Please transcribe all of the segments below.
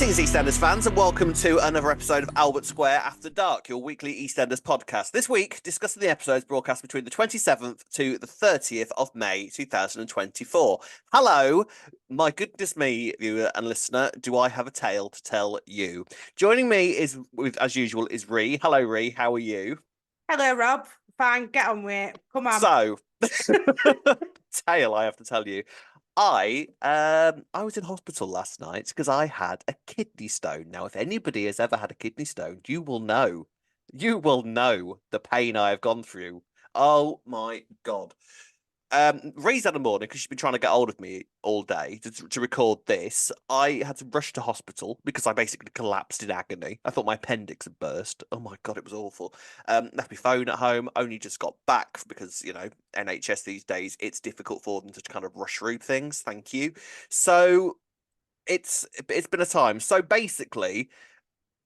Greetings, EastEnders fans, and welcome to another episode of Albert Square After Dark, your weekly EastEnders podcast. This week, discussing the episodes broadcast between the 27th to the 30th of May 2024. Hello, my goodness me, viewer and listener, do I have a tale to tell you? Joining me is, as usual, is Ree. Hello, Ree, how are you? Hello, Rob. Fine, get on with it. Come on. So, tale I have to tell you. I was in hospital last night because I had a kidney stone. Now, if anybody has ever had a kidney stone, you will know the pain I have gone through. Oh my God. Ree's had a morning because she's been trying to get hold of me all day to record this. I had to rush to hospital because I basically collapsed in agony. I thought my appendix had burst. Oh my God, it was awful. Left my phone at home, only just got back because, you know, NHS these days, it's difficult for them to kind of rush through things. Thank you. So it's been a time. So basically,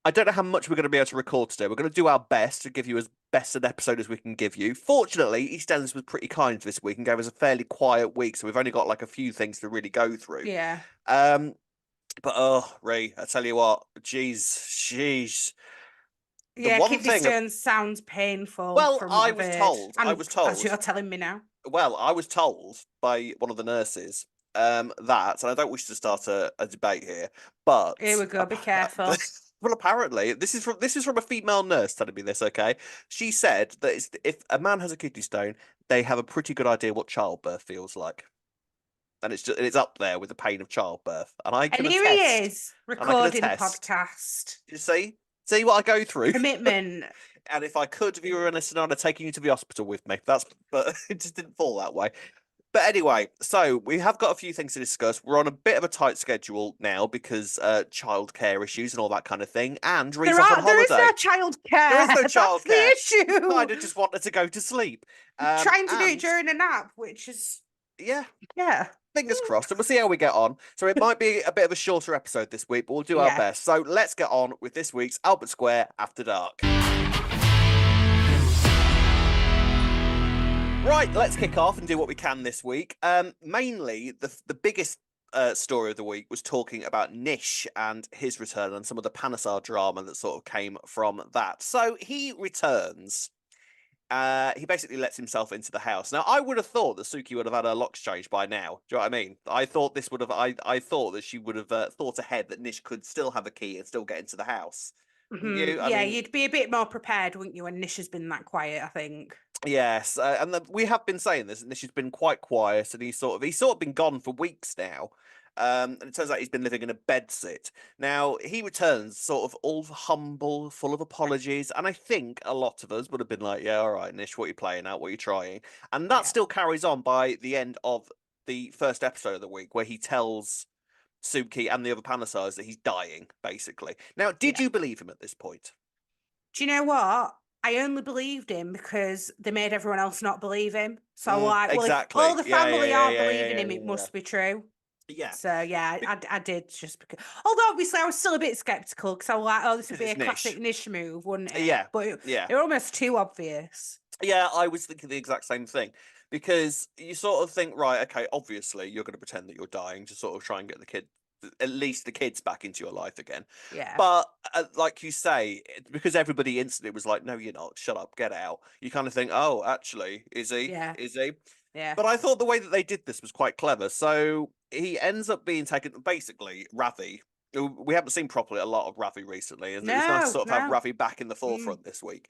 I don't know how much we're going to be able to record today. We're going to do our best to give you as best an episode as we can give you. Fortunately, EastEnders was pretty kind this week and gave us a fairly quiet week, so we've only got like a few things to really go through. Yeah. But oh, Ray, I tell you what, jeez. Yeah, kidney stones sounds painful. Well, from I what was I've told. heard. I was told. As you're telling me now. Well, I was told by one of the nurses that, and I don't wish to start a debate here, but Here we go. Be careful. well, apparently, this is from a female nurse telling me this. Okay, she said that if a man has a kidney stone, they have a pretty good idea what childbirth feels like, and it's up there with the pain of childbirth. And I can And here attest, he is recording a podcast. You see what I go through. Commitment. And if I could, viewer and listener, I'd have taken you to the hospital with me. But it just didn't fall that way. But anyway, so we have got a few things to discuss. We're on a bit of a tight schedule now because childcare issues and all that kind of thing. And Ree's off on holiday. There is no childcare. There is no childcare. That's the issue. I just wanted to go to sleep. Trying to do it during a nap, which is yeah. Yeah. Fingers crossed, and we'll see how we get on. So it might be a bit of a shorter episode this week, but we'll do our best. So let's get on with this week's Albert Square After Dark. Right, let's kick off and do what we can this week. Mainly, the biggest story of the week was talking about Nish and his return and some of the Panesar drama that sort of came from that. So he returns. He basically lets himself into the house. Now, I would have thought that Suki would have had her locks changed by now. Do you know what I mean? I thought this would have. I thought that she would have thought ahead that Nish could still have a key and still get into the house. Mm-hmm. You'd be a bit more prepared, wouldn't you? When Nish has been that quiet, I think. Yes, and we have been saying this, and Nish has been quite quiet, and he's sort of been gone for weeks now. And it turns out he's been living in a bedsit. Now, he returns sort of all humble, full of apologies, and I think a lot of us would have been like, yeah, all right, Nish, what are you playing at? What are you trying? And that still carries on by the end of the first episode of the week, where he tells Suki and the other Panesars that he's dying, basically. Now, did you believe him at this point? Do you know what? I only believed him because they made everyone else not believe him. So exactly. Well, if all the family aren't believing him, it must be true. Yeah. So yeah, I did just because. Although obviously I was still a bit skeptical because I was like, oh, this would be a classic Nish move, wouldn't it? Yeah. But they're almost too obvious. Yeah, I was thinking the exact same thing because you sort of think, right, okay, obviously you're going to pretend that you're dying to sort of try and get at least the kids back into your life again. Yeah. But like you say, because everybody instantly was like, no, you're not, shut up, get out. You kind of think, oh, actually, is he? Yeah. Is he? Yeah. But I thought the way that they did this was quite clever. So he ends up being taken, basically, Ravi. We haven't seen properly a lot of Ravi recently. And it's nice to sort of have Ravi back in the forefront this week.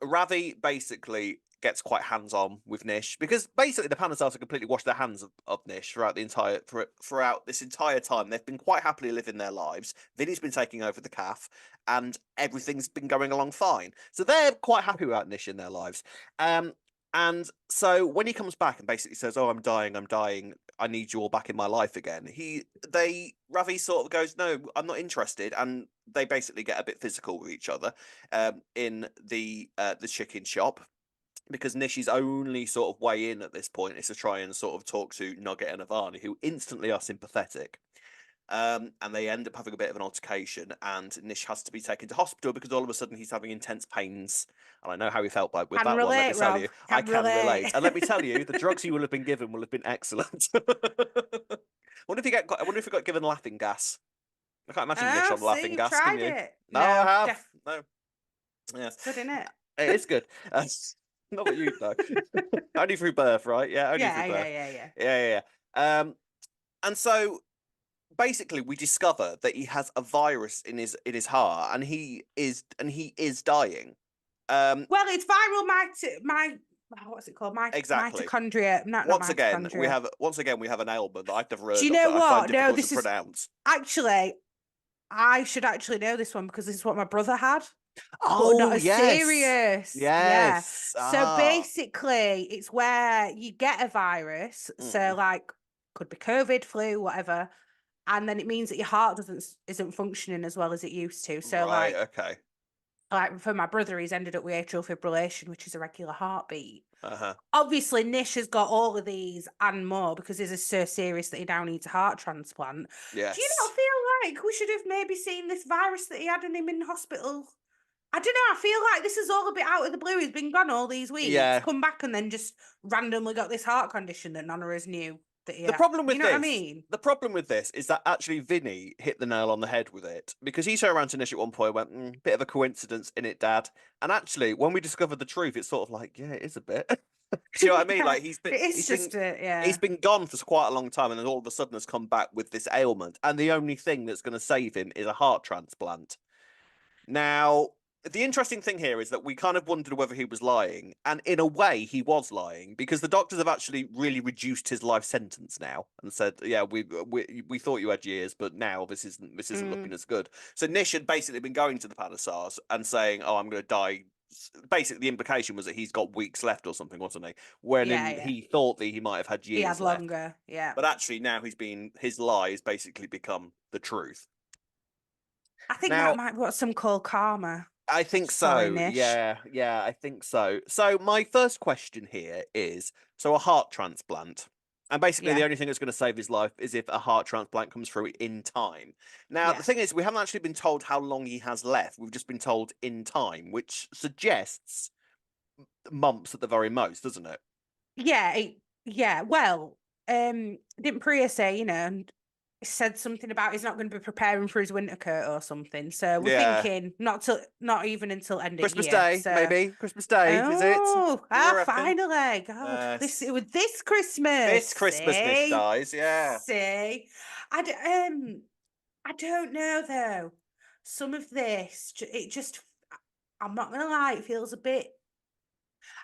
Ravi basically gets quite hands-on with Nish because basically the Panesars have completely washed their hands of Nish throughout this entire time. They've been quite happily living their lives. Vinny's been taking over the calf and everything's been going along fine. So they're quite happy about Nish in their lives. And so when he comes back and basically says, oh, I'm dying, I need you all back in my life again. Ravi sort of goes, no, I'm not interested. And they basically get a bit physical with each other in the chicken shop. Because Nish's only sort of way in at this point is to try and sort of talk to Nugget and Avani, who instantly are sympathetic. And they end up having a bit of an altercation, and Nish has to be taken to hospital because all of a sudden he's having intense pains. And I know how he felt with that one. Let me tell you, I can relate. And let me tell you, the drugs you will have been given will have been excellent. I wonder if he got given laughing gas. I can't imagine Nish on laughing you've gas, can tried you? it. No, I have. No. Yes. Good, isn't it? It is good. Not that you know. Only through birth, right? Yeah, only through birth. Yeah. Yeah. And so basically we discover that he has a virus in his heart and he is dying. Well, it's viral what's it called? Exactly. Mitochondria. Not mitochondria. Once again we have an ailment that I've never Do heard you of know that I find what? No, difficult this to is pronounce. actually I should actually know this one because this is what my brother had. Oh, but not as yes. serious. Yeah. Yes. So basically, it's where you get a virus. So like, could be COVID, flu, whatever, and then it means that your heart isn't functioning as well as it used to. So right, like, okay. Like for my brother, he's ended up with atrial fibrillation, which is a regular heartbeat. Uh-huh. Obviously, Nish has got all of these and more because this is so serious that he now needs a heart transplant. Yes. Do you not feel like we should have maybe seen this virus that he had in him in hospital? I don't know. I feel like this is all a bit out of the blue. He's been gone all these weeks, come back and then just randomly got this heart condition that none of us knew that he had. You know what I mean? The problem with this is that actually Vinny hit the nail on the head with it because he turned around to Nish at one point and went, bit of a coincidence in it, Dad. And actually, when we discovered the truth, it's sort of like, yeah, it is a bit. Do you know what I mean? Like he's been gone for quite a long time, and then all of a sudden has come back with this ailment, and the only thing that's going to save him is a heart transplant. Now, the interesting thing here is that we kind of wondered whether he was lying, and in a way, he was lying because the doctors have actually really reduced his life sentence now and said, "Yeah, we thought you had years, but now this isn't looking as good." So Nish had basically been going to the Panasars and saying, "Oh, I'm going to die." Basically, the implication was that he's got weeks left or something, wasn't he? He thought that he might have had years he had left. longer, yeah. But actually, now his lies basically become the truth. I think that might be what some call karma. I think so. Yeah, I think so. So my first question here is, so a heart transplant. And basically the only thing that's going to save his life is if a heart transplant comes through in time. Now, the thing is, we haven't actually been told how long he has left. We've just been told in time, which suggests months at the very most, doesn't it? Yeah. Well, didn't Priya say, said something about he's not going to be preparing for his winter coat or something. So we're thinking not even until end Christmas of year. Day, maybe Christmas Day. Is it? Finally, God, this Christmas. This Christmas, Nish dies. Yeah. See, I don't know though. Some of this, I'm not gonna lie, it feels a bit.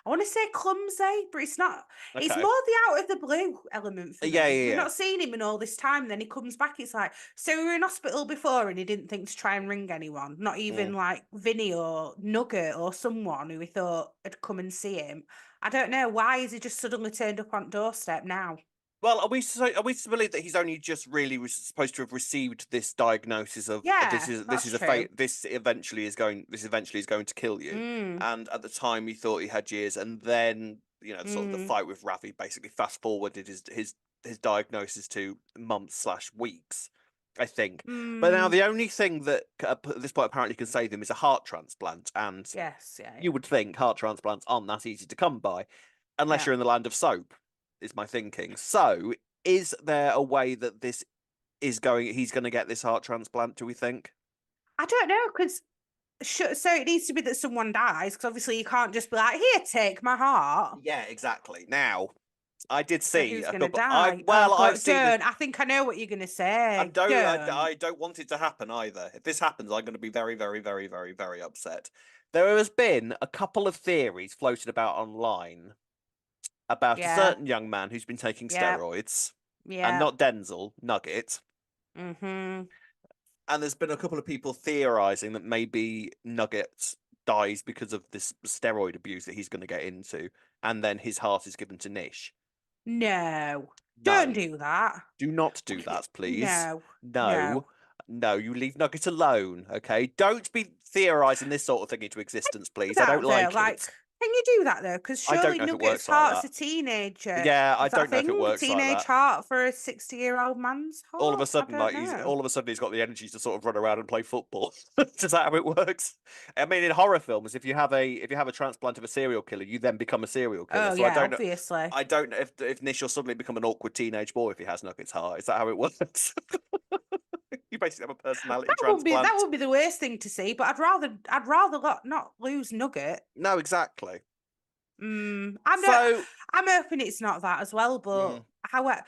I want to say clumsy, but it's not. Okay. It's more the out of the blue element for me. We've not seen him in all this time. And then he comes back. It's like, so we were in hospital before and he didn't think to try and ring anyone. Not even like Vinny or Nugget or someone who he thought had come and see him. I don't know. Why is he just suddenly turned up on doorstep now? Well, are we to believe that he's only just really supposed to have received this diagnosis of this eventually is going to kill you, and at the time he thought he had years, and then sort of the fight with Ravi basically fast forwarded his diagnosis to months/weeks, I think. But now the only thing that at this point apparently can save him is a heart transplant, and you would think heart transplants aren't that easy to come by, unless you're in the land of soap. Is my thinking. So, is there a way that he's going to get this heart transplant, do we think? I don't know, because so it needs to be that someone dies, because obviously you can't just be like, here, take my heart. Yeah, exactly. Now, I did see who's going to die? I've seen. I think I know what you're going to say. I don't want it to happen either. If this happens, I'm going to be very, very, very, very, very upset. There has been a couple of theories floated about online about a certain young man who's been taking steroids, and not Denzel, Nugget. And there's been a couple of people theorizing that maybe Nugget dies because of this steroid abuse that he's going to get into, and then his heart is given to Nish. No, don't do that. Do not do that, please. No, you leave Nugget alone, okay? Don't be theorizing this sort of thing into existence, please. I don't like it. Can you do that though? Because surely Nugget's heart's a teenager. Yeah, I don't know if it works like that. Teenage heart for a 60-year-old man's heart. All of a sudden, he's got the energy to sort of run around and play football. Is that how it works? I mean, in horror films, if you have a transplant of a serial killer, you then become a serial killer. Oh, so yeah, obviously. I don't know if Nish will suddenly become an awkward teenage boy if he has Nugget's heart. Is that how it works? You basically have a personality That transplant. would be the worst thing to see, but I'd rather not lose Nugget. No, exactly. I'm hoping it's not that as well, but how?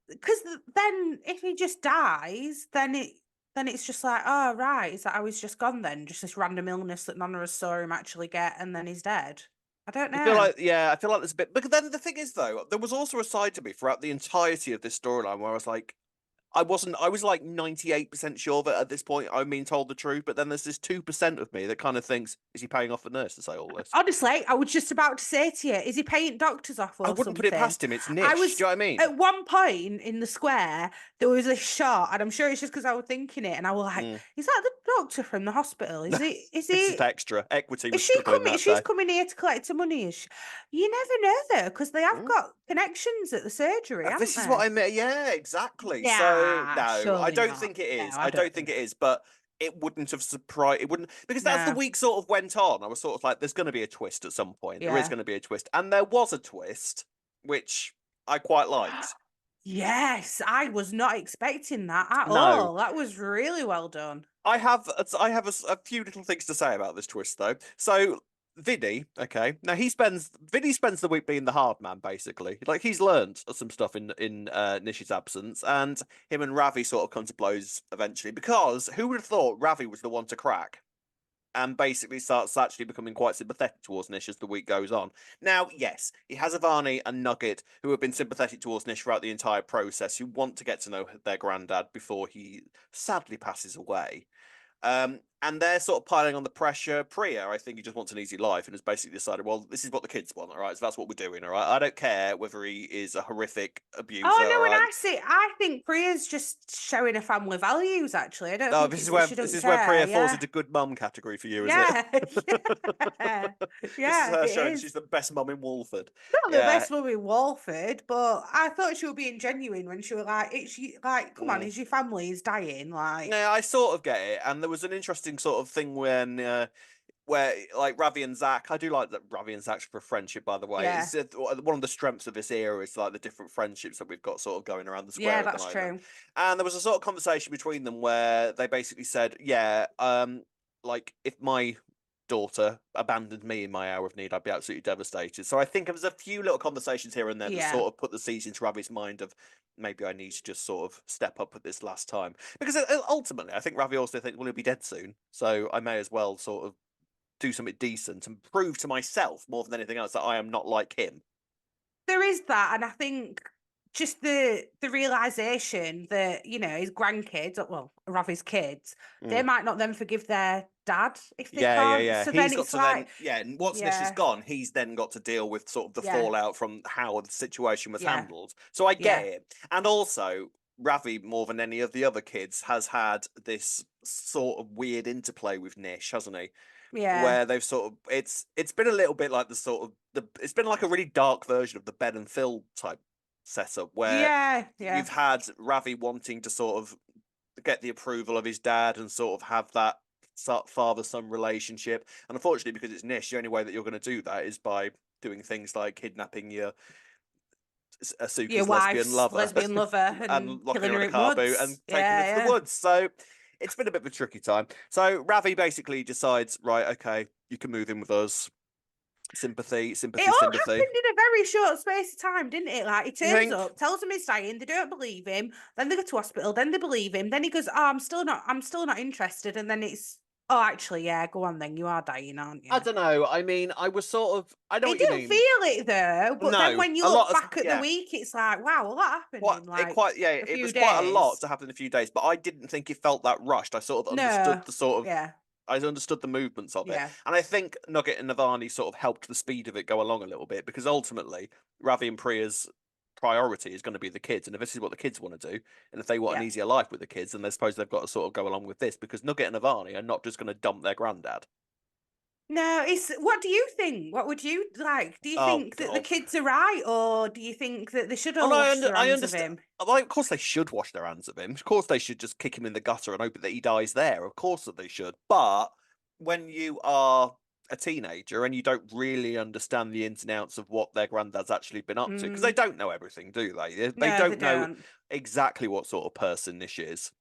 Because then if he just dies, then it's just like, oh right, is that how he's just gone then? Just this random illness that none of us saw him actually get, and then he's dead. I don't I feel know. like, yeah, I feel like there's a bit. But then the thing is, though, there was also a side to me throughout the entirety of this storyline where I was like, I was like 98% sure that at this point I'm being told the truth, but then there's this 2% of me that kind of thinks, is he paying off the nurse to say all this? Honestly, I was just about to say to you, is he paying doctors off I or wouldn't put it something? past him. It's I Nish. Do was you know what I mean? at one point in the square, there was a shot, and I'm sure it's just because I was thinking it, and I was like, is that the doctor from the hospital? Is he It's just extra. Equity is was she struggling coming? that She's day. coming here to collect her money. Is she? You never know though, because they have got connections at the surgery, haven't This is what they? I meant. Yeah, exactly. So Yeah, no, I surely don't not. think it No, is. I I don't don't think think it so. is. But it wouldn't have surprised. It wouldn't, because as the No. week sort of went on, I was sort of like, "There's going to be a twist at some point. There is Yeah. going to be a twist," and there was a twist, which I quite liked. Yes, I was not expecting that at No, all. That was really well done. I have a few little things to say about this twist though. So Vinny, okay, now Vinny spends the week being the hard man basically. Like he's learned some stuff in Nish's absence, and him and Ravi sort of come to blows eventually. Because who would have thought Ravi was the one to crack? And basically starts actually becoming quite sympathetic towards Nish as the week goes on. Now, yes, he has Avani and Nugget who have been sympathetic towards Nish throughout the entire process, who want to get to know their granddad before he sadly passes away. And they're sort of piling on the pressure. Priya, I think he just wants an easy life and has basically decided, well, this is what the kids want, all right? So that's what we're doing, all right? I don't care whether he is a horrific abuser, Oh all no, and right? I think Priya's just showing her family values. Actually, I don't No, think it's that she this doesn't is where care. Priya falls Yeah, into good mum category for you, is it? yeah, yeah, This is yeah. her It showing she's is the best mum in Walford. not the Yeah. best mum in Walford, but I thought she was being genuine when she was like, "It's like, come on, Mm. is your family is dying?" Like, Yeah, I sort of get it, and there was an interesting sort of thing when where like Ravi and Zach, I do like that Ravi and Zach's for friendship, by the way. yeah, It's one of the strengths of this era is like the different friendships that we've got sort of going around the yeah, square at the that's moment. true. And there was a sort of conversation between them where they basically said, yeah, like if my daughter abandoned me in my hour of need, I'd be absolutely devastated. So I think there was a few little conversations here and there that Yeah, sort of put the seeds into Ravi's mind of maybe I need to just sort of step up at this last time. Because ultimately, I think Ravi also thinks, well, he'll be dead soon. So I may as well sort of do something decent and prove to myself more than anything else that I am not like him. there is that, and I think just the realization that his grandkids, well, Ravi's kids, they Mm. might not then forgive their dad if they Yeah, yeah, can't. yeah. So then He's got it's to then, like, yeah. And once Nish is yeah, gone, he's then got to deal with sort of the yeah, fallout from how the situation was yeah, handled. So I get yeah, it. And also, Ravi, more than any of the other kids, has had this sort of weird interplay with Nish, hasn't he? yeah, Where they've sort of it's been a little bit like the sort of it's been like a really dark version of the Ben and Phil type setup where yeah, yeah, you've had Ravi wanting to sort of get the approval of his dad and sort of have that father son relationship. And unfortunately, because it's Nish, the only way that you're going to do that is by doing things like kidnapping your your Asuki's lesbian wife's lover lesbian lover and and locking killing her her in a in car boot woods. and taking her Yeah, to the yeah. woods. So it's been a bit of a tricky time. So Ravi basically decides, right, okay, you can move in with us. Sympathy, It sympathy, all sympathy. happened in a very short space of time, didn't it? Like he You turns think? up, tells them he's dying, they don't believe him, then they go to hospital, then they believe him, then he goes, "Oh, I'm still not interested," and then it's, "Oh, actually, yeah, go on then, you are dying, aren't I you?" don't know. I mean, I was sort of. I know He what you didn't mean. feel it though, but then No, when you a lot look has. back at the Yeah, week, it's like, wow, well, that happened quite in it like quite yeah. a It few was quite a lot days. to happen in a few days, but I didn't think it felt that rushed. I sort of understood No, the sort of. yeah, I understood the movements of it, yeah, and I think Nugget and Navani sort of helped the speed of it go along a little bit because ultimately Ravi and Priya's priority is going to be the kids, and if this is what the kids want to do, and if they want an yeah. easier life with the kids, then I suppose they've got to sort of go along with this because Nugget and Navani are not just going to dump their granddad. No, it's what do you think? What would you like? Do you Oh think that the God. kids are right, or do you think that they should Oh, all no, wash their I hands of understand. him? Like, of course, they should wash their hands of him. Of course, they should just kick him in the gutter and hope that he dies there. Of course, that they should. But when you are a teenager and you don't really understand the ins and outs of what their granddad's actually been up to, because they Mm, don't know everything, do they? They no, they don't know don't. exactly what sort of person this is.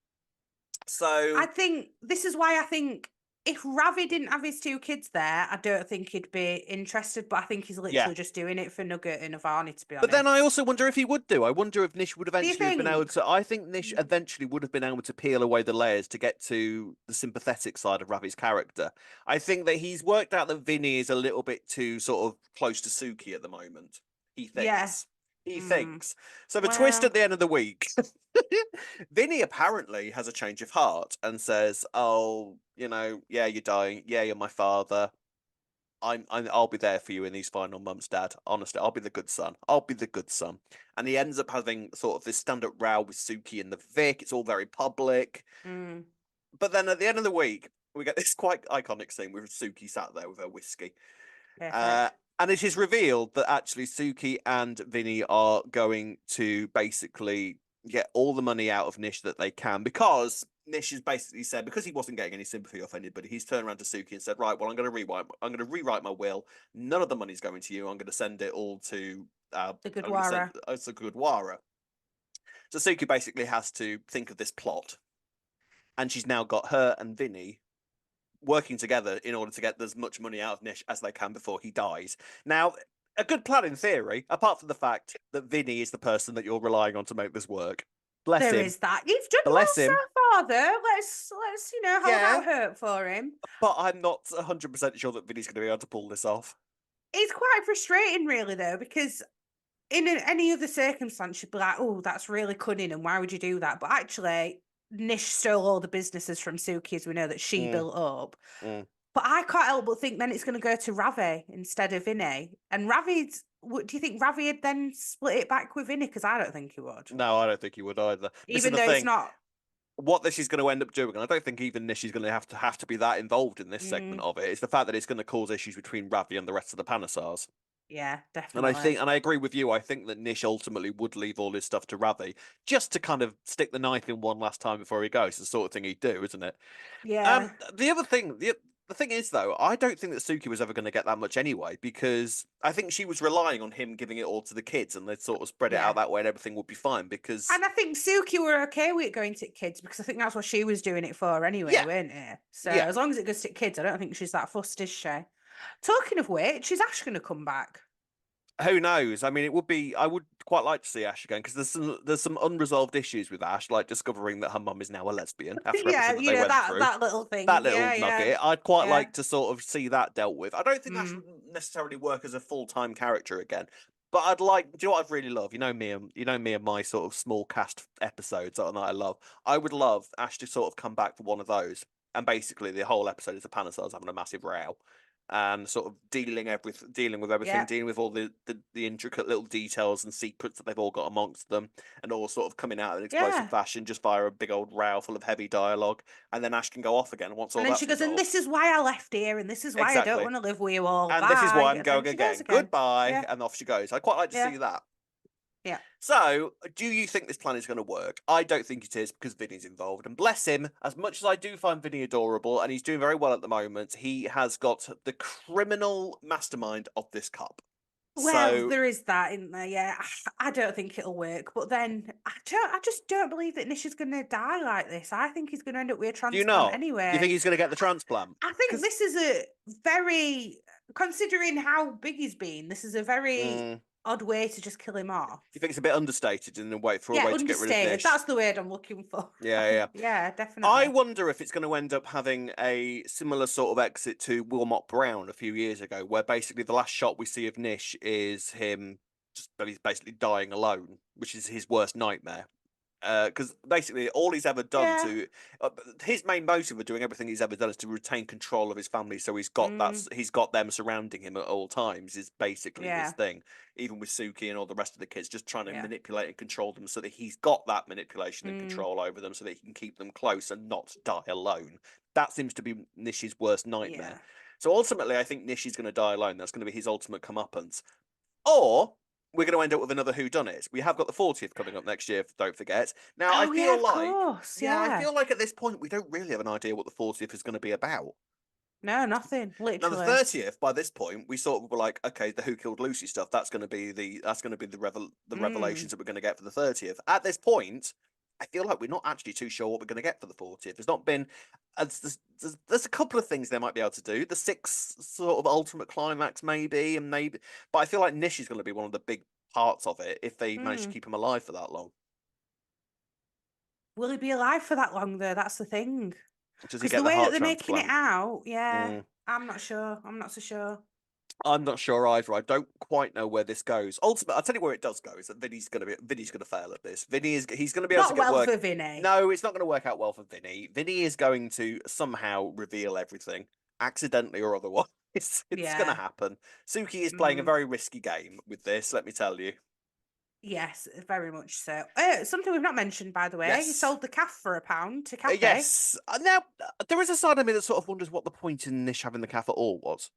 So I think this is why I think if Ravi didn't have his 2 kids there, I don't think he'd be interested. But I think he's yeah. literally just doing it for Nugget and Avani, to be But then I honest. also wonder if he would do. I wonder if Nish would Do you eventually have been able think? to. I think Nish eventually would have been able to peel away the layers to get to the sympathetic side of Ravi's character. I think that he's worked out that Vinny is a little bit too sort of close to Suki at the moment. He Yeah. thinks. He Mm. thinks. So the twist Well, at the end of the week, Vinny apparently has a change of heart and says, "Oh, yeah, you're dying. Yeah, you're my father. I'll be there for you in these final months, Dad. Honestly, I'll be the good son. I'll be the good son." And he ends up having sort of this stand-up row with Suki and the Vic. It's all very public. mm, But then at the end of the week, we get this quite iconic scene with Suki sat there with her whiskey. Uh, perfect. and it is revealed that actually Suki and Vinny are going to basically get all the money out of Nish that they can, because Nish has basically said, because he wasn't getting any sympathy off anybody, he's turned around to Suki and said, "Right, well, I'm going to rewrite my will. None of the money's going to you. I'm going to send it all to The I'm going to send Gurdwara. it to Gurdwara." So Suki basically has to think of this plot, and she's now got her and Vinny working together in order to get as much money out of Nish as they can before he dies. Now, a good plan in theory, apart from the fact that Vinny is the person that you're relying on to make this work. Bless There him. is that. You've done well Bless so him. far, though. Let's hold Yeah, out hope for him. but I'm not 100% sure that Vinny's going to be able to pull this off. It's quite frustrating, really, though, because in any other circumstance, you'd be like, "Oh, that's really cunning, and why would you do that?" But actually, Nish stole all the businesses from Suki, as we know that she Mm, built up. mm. But I can't help but think then it's going to go to Ravi instead of Vinny. And Ravi's, do you think Ravi would then split it back with Vinny? Because I don't think he would. No, I don't think he would either. This is Even the though it's thing. not. What this is going to end up doing, and I don't think even Nish is going to have to be that involved in this segment Mm, of it. It's the fact that it's going to cause issues between Ravi and the rest of the Panesars. yeah, And I definitely. think, and I agree with you. I think that Nish ultimately would leave all his stuff to Ravi just to kind of stick the knife in one last time before he goes. It's the sort of thing he'd do, isn't it? Yeah. The other thing, the thing is though, I don't think that Suki was ever going to get that much anyway, because I think she was relying on him giving it all to the kids, and they'd sort of spread it Yeah. out that way, and everything would be fine. Because And I think Suki were okay with it going to kids because I think that's what she was doing it for anyway, yeah, weren't it? So yeah, as long as it goes to kids, I don't think she's that fussed, is she? Talking of which, is Ash going to come back? who knows? I mean, it would be. I would quite like to see Ash again, because there's some unresolved issues with Ash, like discovering that her mum is now a lesbian after Yeah, everything that they went that through. that little That thing. little Yeah, yeah, nugget, I'd quite yeah. like to sort of see that dealt with. I don't think Ash Mm. would necessarily work as a full-time character again, but I'd like. Do you know what I'd really love? You know me and my sort of small cast episodes that I love. I would love Ash to sort of come back for one of those, and basically the whole episode is the Panesars having a massive row, and sort of dealing with everything, Yeah, dealing with all the intricate little details and secrets that they've all got amongst them, and all sort of coming out in explosive yeah. fashion just via a big old row full of heavy dialogue, and then Ash can go off again once And all then she that's goes, and resolved. this is why I left here, and this is why I don't Exactly. want to live with you all. And this is why Bye. I'm And then going she goes again. again. Goodbye. Yeah, And off she goes. I'd quite like to yeah, see that. yeah. So, do you think this plan is going to work? I don't think it is, because Vinny's involved. And bless him, as much as I do find Vinny adorable, and he's doing very well at the moment, he has got the criminal mastermind of this cup. Well, So, there is that, isn't there? Yeah, I don't think it'll work. But then I just don't believe that Nish is going to die like this. I think he's going to end up with a do you transplant not? Do you think anyway. he's going to get the transplant? I think Because this is a very, considering how big he's been, this is a very mm, odd way to just kill him off. you think it's a bit understated in a way for a Yeah, way to get rid of understated. Nish? That's the word I'm looking for. Yeah, yeah. Yeah, I definitely. wonder if it's going to end up having a similar sort of exit to Wilmot Brown a few years ago, where basically the last shot we see of Nish is him just he's basically dying alone, which is his worst nightmare. Because basically all he's ever done Yeah. to his main motive of doing everything he's ever done is to retain control of his family. So Mm, he's got them surrounding him at all times. Is basically his yeah. thing. Even with Suki and all the rest of the kids, just trying to Yeah. manipulate and control them, so that he's got that manipulation and Mm, control over them, so that he can keep them close and not die alone. That seems to be Nish's worst nightmare. yeah. So ultimately, I think Nish is going to die alone. That's going to be his ultimate comeuppance. Or we're going to end up with another whodunit. We have got the 40th coming up next year, don't forget. Now, Oh, yeah, of course. I Yeah. feel like at this point we don't really have an idea what the 40th is going to be about. No, nothing. Now, the Literally. 30th, by this point, we sort of were like, okay, the Who Killed Lucy stuff. That's going to be the Mm, revelations that we're going to get for the 30th. At this point, I feel like we're not actually too sure what we're going to get for the 40th. There's not been. There's a couple of things they might be able to do. The 6 sort of ultimate climax, maybe, and maybe. But I feel like Nish is going to be one of the big parts of it if they manage to keep him alive for that long. Will he be alive for that long, though? That's the thing. Does he Because get the the way that heart they're making it transplant? out, yeah, I'm not sure. I'm not so sure. I'm not sure either. I don't quite know where this goes. Ultimately, I'll tell you where it does go. Is that Vinny's going to fail at this. He's going to be able to Not get well work. for Vinny. No, it's not going to work out well for Vinny. Vinny is going to somehow reveal everything, accidentally or otherwise. It's going to Yeah. happen. Suki is playing a very risky game with this. Let me tell you. Yes, very much so. Something we've not mentioned, by the way. He Yes. sold the calf for £1 to Kathy. Yes. Now there is a side of me that sort of wonders what the point in Nish having the calf at all was.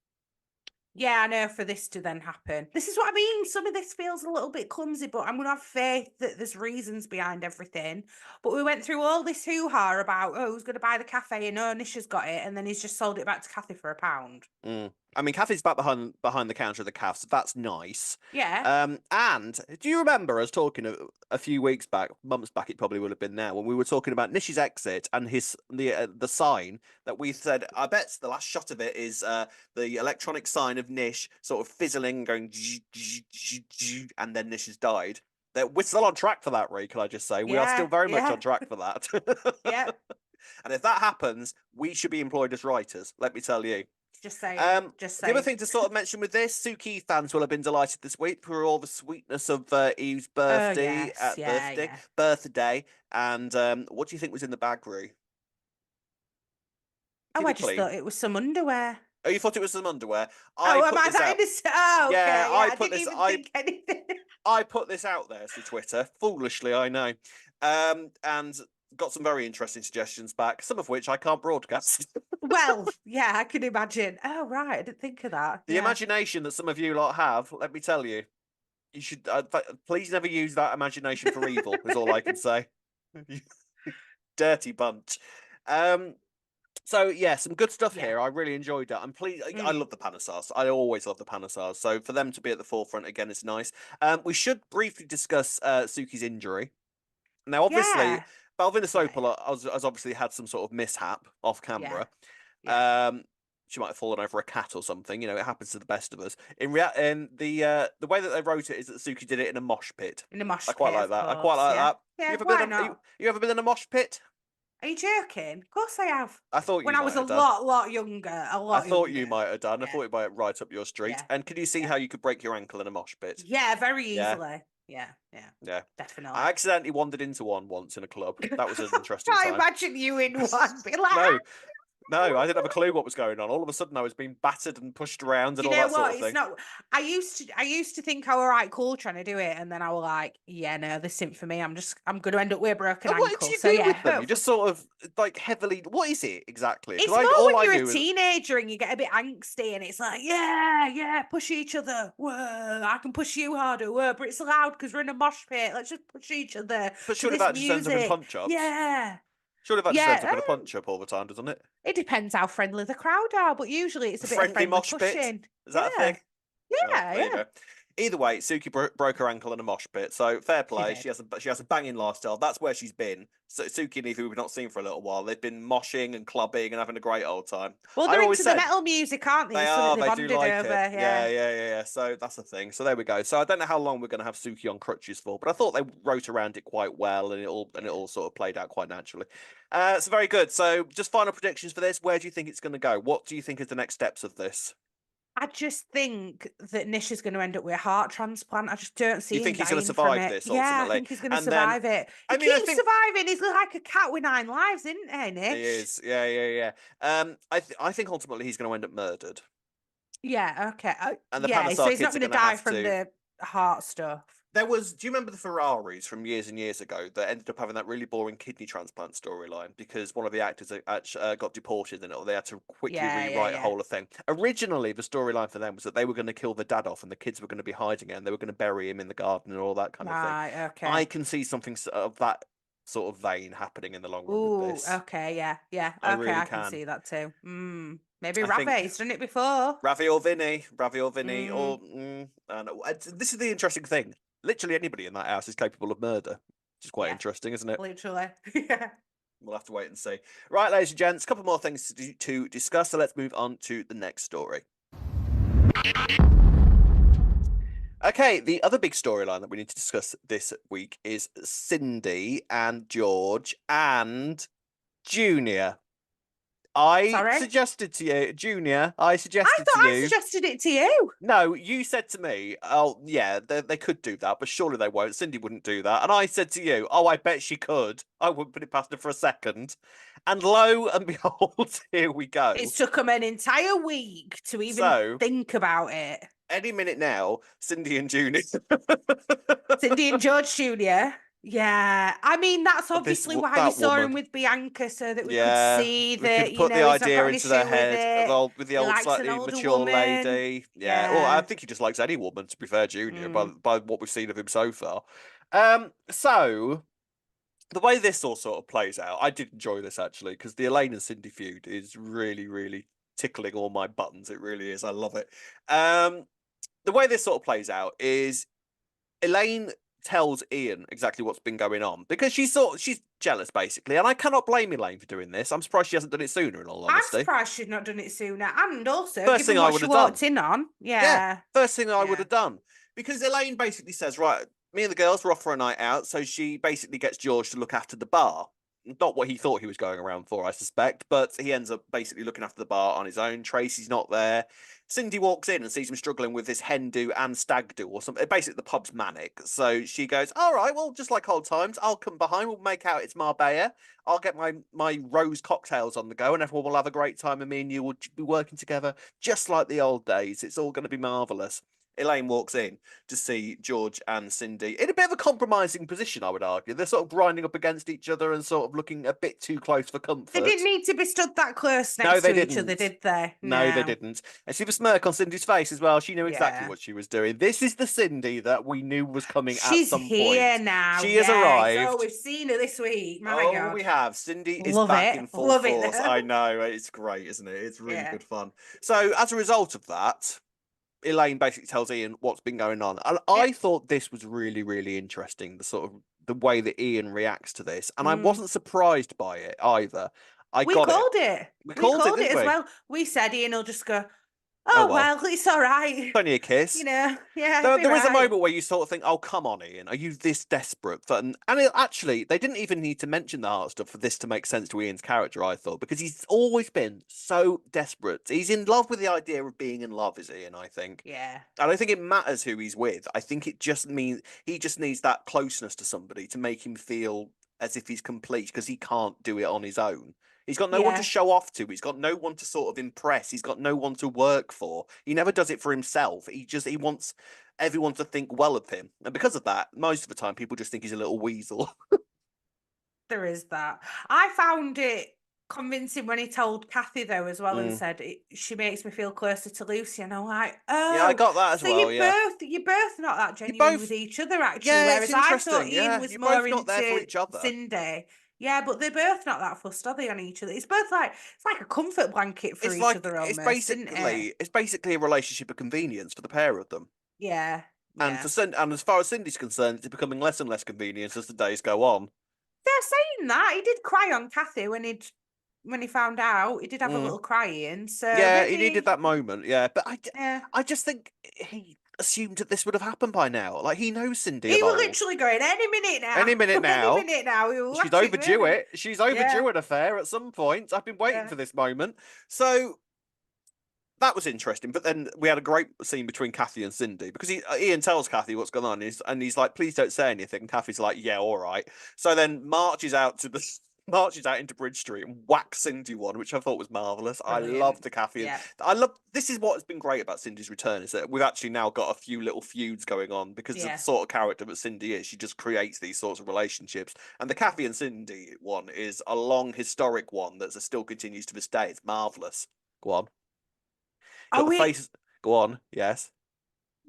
Yeah, I know, for this to then happen. This is what I mean. Some of this feels a little bit clumsy, but I'm going to have faith that there's reasons behind everything. But we went through all this hoo-ha about, who's going to buy the cafe? And Nish has got it. And then he's just sold it back to Kathy for £1. I mean, Kathy's back behind the counter of the calf, so that's nice. Yeah. And do you remember us talking a few weeks back, months back? It probably would have been now when we were talking about Nish's exit and the sign that we said. I bet the last shot of it is the electronic sign of Nish sort of fizzling, going, and then Nish has died. We're still on track for that, Ray. Can I just say we are still very much on track for that. Yeah. And if that happens, we should be employed as writers. Let me tell you. Just saying. Just saying. The other thing to sort of mention with this, Suki fans will have been delighted this week for all the sweetness of Eve's birthday birthday. And what do you think was in the bag, Roo? I just thought it was some underwear. Oh, you thought it was some underwear? Okay. Yeah, I put didn't even think anything. I put this out there to Twitter, foolishly, I know, and got some very interesting suggestions back, some of which I can't broadcast. Well, yeah, I can imagine. Oh, right, I didn't think of that. The imagination that some of you lot have, let me tell you, you should please never use that imagination for evil. Is all I can say. Dirty bunch. So yeah, some good stuff here. I really enjoyed it. I'm pleased. I love the Panasars. I always love the Panasars. So for them to be at the forefront again is nice. We should briefly discuss Suki's injury. Now, obviously, Balvina Sopala has obviously had some sort of mishap off camera. She might have fallen over a cat or something. You know, it happens to the best of us. The way that they wrote it is that Suki did it in a mosh pit. In a mosh pit. I quite like that. I quite like that. Yeah, you ever been in a mosh pit? Are you joking? Of course I have. I thought when I was a lot younger. I thought you might have done. I thought it might right up your street. And can you see how you could break your ankle in a mosh pit? Yeah, very easily. Yeah, definitely. I accidentally wandered into one once in a club. That was an interesting time. I imagine you in one. Be like, No, I didn't have a clue what was going on. All of a sudden, I was being battered and pushed around and all that sort of thing. It's not. I used to think I were right cool trying to do it, and then I was like, yeah, no, this isn't for me. I'm going to end up with a broken ankle. What did you do with them? You just sort of like heavily. What is it exactly? It's more when you're a teenager and you get a bit angsty, and it's like, yeah, push each other. Whoa, I can push you harder. Whoa, but it's loud because we're in a mosh pit. Let's just push each other. But surely that just ends up in punch ups. Yeah. Surely that just ends up in a punch up all the time, doesn't it? It depends how friendly the crowd are, but usually it's a bit friendly of mosh pushing. Pit? Is that a thing? Yeah. Either way, Suki broke her ankle in a mosh pit, so fair play. She has a banging lifestyle. That's where she's been. So Suki and Evie we've not seen for a little while. They've been moshing and clubbing and having a great old time. Well, they're into the metal music, aren't they? They are. They do like over. it. Yeah. So that's the thing. So there we go. So I don't know how long we're going to have Suki on crutches for, but I thought they wrote around it quite well, and it all sort of played out quite naturally. So very good. So just final predictions for this. Where do you think it's going to go? What do you think is the next steps of this? I just think that Nish is going to end up with a heart transplant. I just don't see him. You think he's going to survive this? Ultimately? Yeah, I think he's going to survive it. He keeps surviving. He's like a cat with 9 lives, isn't he, Nish? He is. Yeah. I think ultimately he's going to end up murdered. Yeah. Okay. And the so he's not going to die from the heart stuff. Do you remember the Ferraris from years and years ago that ended up having that really boring kidney transplant storyline because one of the actors got deported and they had to quickly rewrite a whole thing. Originally, the storyline for them was that they were going to kill the dad off and the kids were going to be hiding it and they were going to bury him in the garden and all that kind of thing. Okay. I can see something of that sort of vein happening in the long run with this. Okay, yeah. I really can see that too. Maybe Ravi. He's done it before. Ravi or Vinny, or and this is the interesting thing. Literally anybody in that house is capable of murder. which is quite interesting, isn't it? Literally. Yeah. We'll have to wait and see. Right, ladies and gents, a couple more things to discuss, so let's move on to the next story. Okay, the other big storyline that we need to discuss this week is Cindy and George and Junior. Suggested to you, Junior. I suggested to you. I suggested it to you. No, you said to me, "Oh, yeah, they could do that, but surely they won't. Cindy wouldn't do that." And I said to you, "Oh, I bet she could. I wouldn't put it past her for a second." And lo and behold, here we go. It took them an entire week to even think about it. Any minute now, Cindy and Junior. Cindy and George Jr. Yeah, I mean that's obviously why we saw him with Bianca, so that we could see that we could put the idea into their head with the old slightly mature lady. Yeah, well, I think he just likes any woman. To be fair, Junior, by what we've seen of him so far. So the way this all sort of plays out, I did enjoy this actually because the Elaine and Cindy feud is really, really tickling all my buttons. It really is. I love it. The way this sort of plays out is Elaine tells Ian exactly what's been going on because she's jealous basically, and I cannot blame Elaine for doing this. I'm surprised she hasn't done it sooner. In all honesty, I'm surprised she's not done it sooner, and also first thing I would have walked in on, first thing I would have done, because Elaine basically says, right, me and the girls were off for a night out, so she basically gets George to look after the bar. Not what he thought he was going around for, I suspect, but he ends up basically looking after the bar on his own. Tracy's not there. Cindy walks in and sees him struggling with this hen do and stag do or something. Basically, the pub's manic. So she goes, all right, well, just like old times, I'll come behind. We'll make out it's Marbella. I'll get my rose cocktails on the go and everyone will have a great time and me and you will be working together just like the old days. It's all going to be marvellous. Elaine walks in to see George and Cindy in a bit of a compromising position, I would argue. They're sort of grinding up against each other and sort of looking a bit too close for comfort. They didn't need to be stood that close next to each other, did they? No, they didn't. And see the smirk on Cindy's face as well. She knew exactly what she was doing. This is the Cindy that we knew was coming at some point. She's here now. She has arrived. Oh, we've seen her this week. My God. We have. Cindy is back in full force. I know. It's great, isn't it? It's really good fun. So as a result of that, Elaine basically tells Ian what's been going on. And I thought this was really, really interesting, the way that Ian reacts to this. And I wasn't surprised by it either. We called it as well. We said Ian will just go, oh, well, it's all right. It's only a kiss. You know, yeah. There is a moment where you sort of think, oh, come on, Ian. Are you this desperate? Actually, they didn't even need to mention the heart stuff for this to make sense to Ian's character, I thought, because he's always been so desperate. He's in love with the idea of being in love, is Ian, I think. Yeah. I don't think it matters who he's with. I think it just means he just needs that closeness to somebody to make him feel as if he's complete because he can't do it on his own. He's got no one to show off to. He's got no one to sort of impress. He's got no one to work for. He never does it for himself. He wants everyone to think well of him. And because of that, most of the time, people just think he's a little weasel. There is that. I found it convincing when he told Kathy, though, as well, and said, she makes me feel closer to Lucy. And I'm like, oh. Yeah, I got that as well, you're both not that genuine with each other, actually. Yeah, whereas I thought Ian was more into other. Cindy. Yeah, but they're both not that fussed, are they, on each other? It's both it's like a comfort blanket for each other almost, it's basically a relationship of convenience for the pair of them. Yeah. And as far as Cindy's concerned, it's becoming less and less convenient as the days go on. They're saying that. He did cry on Kathy when he found out. He did have a little crying. So yeah, he needed that moment. Yeah, but I just think he assumed that this would have happened by now. Like, he knows Cindy. He was literally going, any minute now. Any minute now. Any minute now. She's overdue it. She's overdue an affair at some point. I've been waiting for this moment. So that was interesting. But then we had a great scene between Kathy and Cindy because Ian tells Kathy what's going on. And he's like, please don't say anything. And Kathy's like, yeah, all right. So then marches out into Bridge Street and whacks Cindy one, which I thought was marvellous. Brilliant. I love the Kathy. Yeah. This is what has been great about Cindy's return, is that we've actually now got a few little feuds going on because of the sort of character that Cindy is. She just creates these sorts of relationships. And the Kathy and Cindy one is a long, historic one that still continues to this day. It's marvellous. Go on. Go on, yes.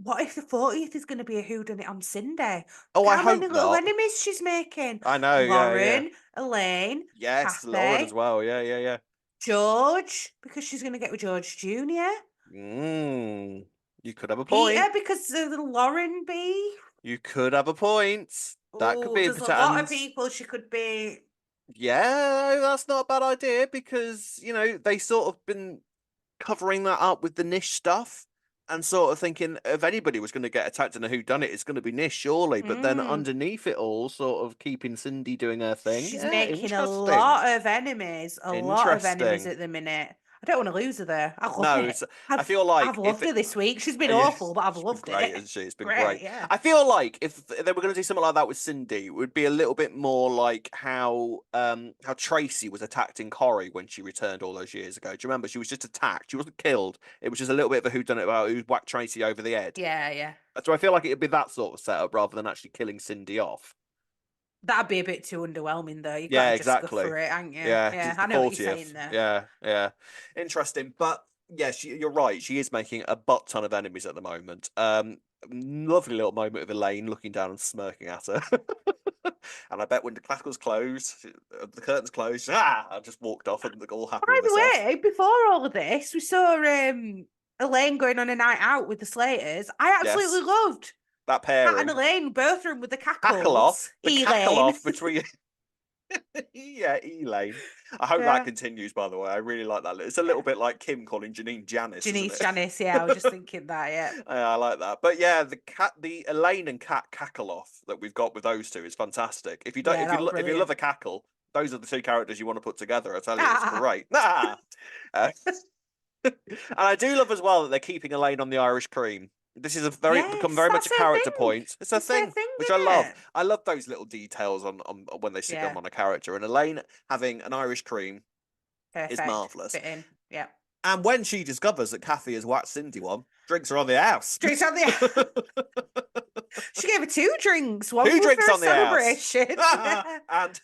What if the 40th is going to be a whodunit on Cindy? Oh, I hope not. How many little enemies she's making? I know, Lauren, Elaine, yes, Kathy, Lauren as well. Yeah. George, because she's going to get with George Jr. You could have a point. Peter, because of the Lauren B. You could have a point. That could Oh, be there's a lot of and people she could be. yeah, that's not a bad idea because they sort of been covering that up with the Nish stuff and sort of thinking if anybody was going to get attacked in a whodunit, it's going to be Nish, surely. But then Mm. underneath it all, sort of keeping Cindy doing her thing. She's Yeah, making a interesting. lot of enemies. A lot of enemies Interesting. at the minute. I don't want to lose her though. I love No, it. it's. I I've feel like I've loved her this week. She's been yes, awful, but I've she's been loved great, it. hasn't she? It's been Great, great. yeah. I feel like if they were going to do something like that with Cindy, it would be a little bit more like how Tracy was attacked in Corrie when she returned all those years ago. Do you remember? She was just attacked. She wasn't killed. It was just a little bit of a whodunit about who whacked Tracy over the head. Yeah, yeah. So I feel like it'd be that sort of setup rather than actually killing Cindy off. That'd be a bit too underwhelming though. You've got Yeah, to just go exactly. for it, haven't you? Yeah, because Yeah, it's the I know what you're saying 40th. there. Yeah, yeah. Interesting. But yeah, you're right. She is making a butt ton of enemies at the moment. Lovely little moment of Elaine looking down and smirking at her. And I bet when the classicals closed, the curtains closed, I just walked off and all happy By with the herself. way, before all of this, we saw Elaine going on a night out with the Slaters. I absolutely Yes, loved that Kat and pairing. Elaine, both of them with the Cackle off. cackles. The cackle Elaine. off between yeah, Elaine. I hope that Yeah. continues, by the way. I really like that. It's a little Yeah. bit like Kim calling Janine Janice, isn't Janice, it? Janice, yeah, I was just thinking that, yeah. Yeah, I like that. But yeah, the Elaine and Cat cackle off that we've got with those two is fantastic. If you don't Yeah, that was if you love brilliant. a cackle, those are the two characters you want to put together. I tell you, it's great. Uh, and I do love as well that they're keeping Elaine on the Irish cream. This is become Yes, very much that's a her character thing. point. It's a It's her thing, thing, which I isn't love. it? I love those little details on when they stick them Yeah, on a character. And Elaine having an Irish cream is perfect. marvelous. Fit in. Yeah. And when she discovers that Kathy has whacked Cindy one, drinks are on the house. Drinks on the. She gave her 2 drinks. One Two was drinks for a on the house. celebration. And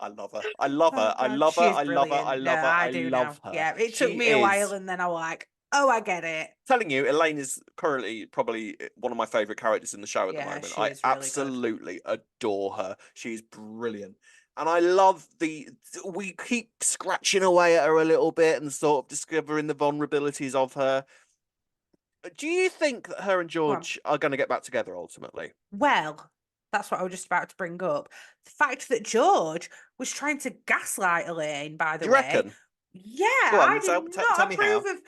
I love her. I love Oh her. I God, love her. she is I love her. I brilliant. No, love her. I I do know. love her. Yeah, it took She me a while, is. and then I was like, "Oh, I get it." Telling you, Elaine is currently probably one of my favorite characters in the show at the Yeah, moment. she I is really good. absolutely adore her. She's brilliant. And I love we keep scratching away at her a little bit and sort of discovering the vulnerabilities of her. Do you think that her and Go on. George are going to get back together ultimately? Well, that's what I was just about to bring up. The fact that George was trying to gaslight Elaine, by Do the you way. reckon? Yeah, Go I on, did tell not me approve how. of.